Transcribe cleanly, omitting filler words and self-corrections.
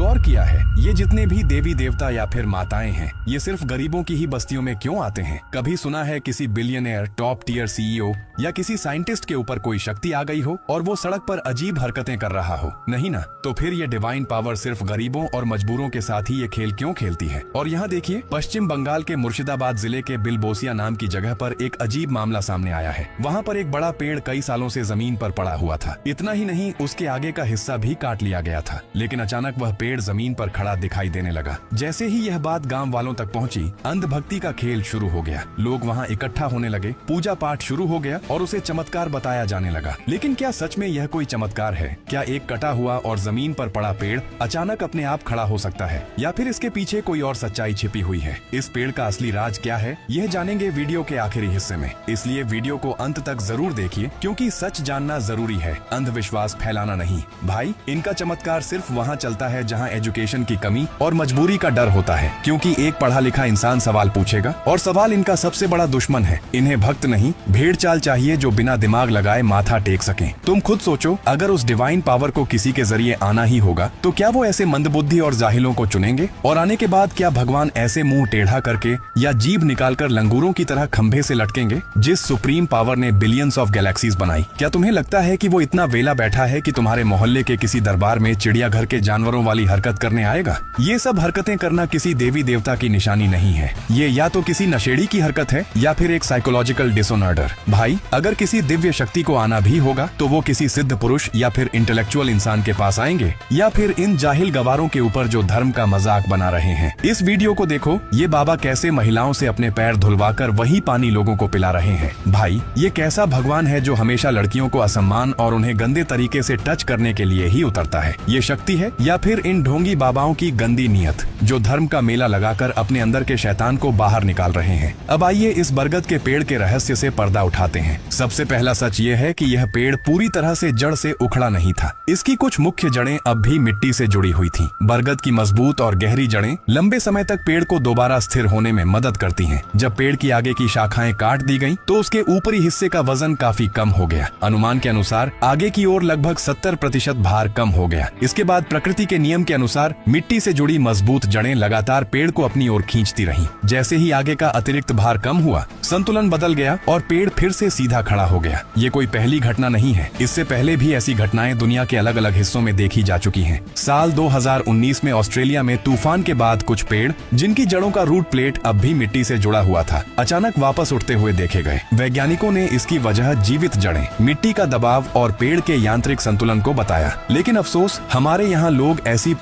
गौर किया है ये जितने भी देवी देवता या फिर माताएं हैं ये सिर्फ गरीबों की ही बस्तियों में क्यों आते हैं? कभी सुना है किसी बिलियनियर, टॉप टियर सीईओ या किसी साइंटिस्ट के ऊपर कोई शक्ति आ गई हो और वो सड़क पर अजीब हरकतें कर रहा हो? नहीं ना। तो फिर ये डिवाइन पावर सिर्फ गरीबों और मजबूरों के साथ ही ये खेल क्यों खेलती है? और यहाँ देखिए, पश्चिम बंगाल के मुर्शिदाबाद जिले के बिलबोसिया नाम की जगह पर एक अजीब मामला सामने आया है। वहाँ पर एक बड़ा पेड़ कई सालों से जमीन पर पड़ा हुआ था। इतना ही नहीं, उसके आगे का हिस्सा भी काट लिया गया था, लेकिन अचानक वह पेड़ जमीन पर खड़ा दिखाई देने लगा। जैसे ही यह बात गांव वालों तक पहुंची, अंधभक्ति का खेल शुरू हो गया। लोग वहां इकट्ठा होने लगे, पूजा पाठ शुरू हो गया और उसे चमत्कार बताया जाने लगा। लेकिन क्या सच में यह कोई चमत्कार है? क्या एक कटा हुआ और जमीन पर पड़ा पेड़ अचानक अपने आप खड़ा हो सकता है, या फिर इसके पीछे कोई और सच्चाई छिपी हुई है? इस पेड़ का असली राज क्या है, यह जानेंगे वीडियो के आखिरी हिस्से में। इसलिए वीडियो को अंत तक जरूर देखिए, क्योंकि सच जानना जरूरी है, अंधविश्वास फैलाना नहीं। भाई, इनका चमत्कार सिर्फ वहाँ चलता है जहाँ एजुकेशन की कमी और मजबूरी का डर होता है, क्योंकि एक पढ़ा लिखा इंसान सवाल पूछेगा और सवाल इनका सबसे बड़ा दुश्मन है। इन्हें भक्त नहीं, भेड़ चाल चाहिए जो बिना दिमाग लगाए माथा टेक सके। तुम खुद सोचो, अगर उस डिवाइन पावर को किसी के जरिए आना ही होगा तो क्या वो ऐसे मंदबुद्धि और जाहिलों को चुनेंगे? और आने के बाद क्या भगवान ऐसे मुंह टेढ़ा करके या जीभ निकालकर लंगूरों की तरह खंभे से लटकेंगे? जिस सुप्रीम पावर ने बिलियंस ऑफ गैलेक्सीज बनाई, क्या तुम्हें लगता है कि वो इतना वेला बैठा है कि तुम्हारे मोहल्ले के किसी दरबार में चिड़ियाघर के जानवरों वाली हरकत करने आएगा? ये सब हरकतें करना किसी देवी देवता की निशानी नहीं है। ये या तो किसी नशेड़ी की हरकत है या फिर एक साइकोलॉजिकल डिसऑर्डर। भाई, अगर किसी दिव्य शक्ति को आना भी होगा तो वो किसी सिद्ध पुरुष या फिर इंटेलेक्चुअल इंसान के पास आएंगे, या फिर इन जाहिल गवारों के ऊपर जो धर्म का मजाक बना रहे हैं। इस वीडियो को देखो, ये बाबा कैसे महिलाओं से अपने पैर धुलवाकर वही पानी लोगों को पिला रहे हैं। भाई, ये कैसा भगवान है जो हमेशा लड़कियों को असम्मान और उन्हें गंदे तरीके से टच करने के लिए ही उतरता है? ये शक्ति है या फिर इन ढोंगी बाबाओं की गंदी नीयत जो धर्म का मेला लगाकर अपने अंदर के शैतान को बाहर निकाल रहे हैं? अब आइए इस बरगद के पेड़ के रहस्य से पर्दा उठाते हैं। सबसे पहला सच ये है कि यह पेड़ पूरी तरह से जड़ से उखड़ा नहीं था। इसकी कुछ मुख्य जड़ें अब भी मिट्टी से जुड़ी हुई थीं। बरगद की मजबूत और गहरी जड़ें लंबे समय तक पेड़ को दोबारा स्थिर होने में मदद करती हैं। जब पेड़ की आगे की शाखाएं काट दी गईं, तो उसके ऊपरी हिस्से का वजन काफी कम हो गया। अनुमान के अनुसार आगे की ओर लगभग 70% भार कम हो गया। इसके बाद प्रकृति के नियम के अनुसार मिट्टी से जुड़ी मजबूत जड़ें लगातार पेड़ को अपनी ओर खींचती रहीं। जैसे ही आगे का अतिरिक्त भार कम हुआ, संतुलन बदल गया और पेड़ फिर से सीधा खड़ा हो गया। ये कोई पहली घटना नहीं है। इससे पहले भी ऐसी घटनाएं दुनिया के अलग अलग हिस्सों में देखी जा चुकी हैं। साल 2019 में ऑस्ट्रेलिया में तूफान के बाद कुछ पेड़, जिनकी जड़ों का रूट प्लेट अब भी मिट्टी से जुड़ा हुआ था, अचानक वापस उठते हुए देखे गए। वैज्ञानिकों ने इसकी वजह जीवित जड़ें, मिट्टी का दबाव और पेड़ के यांत्रिक संतुलन को बताया। लेकिन अफसोस, हमारे यहाँ लोग ऐसी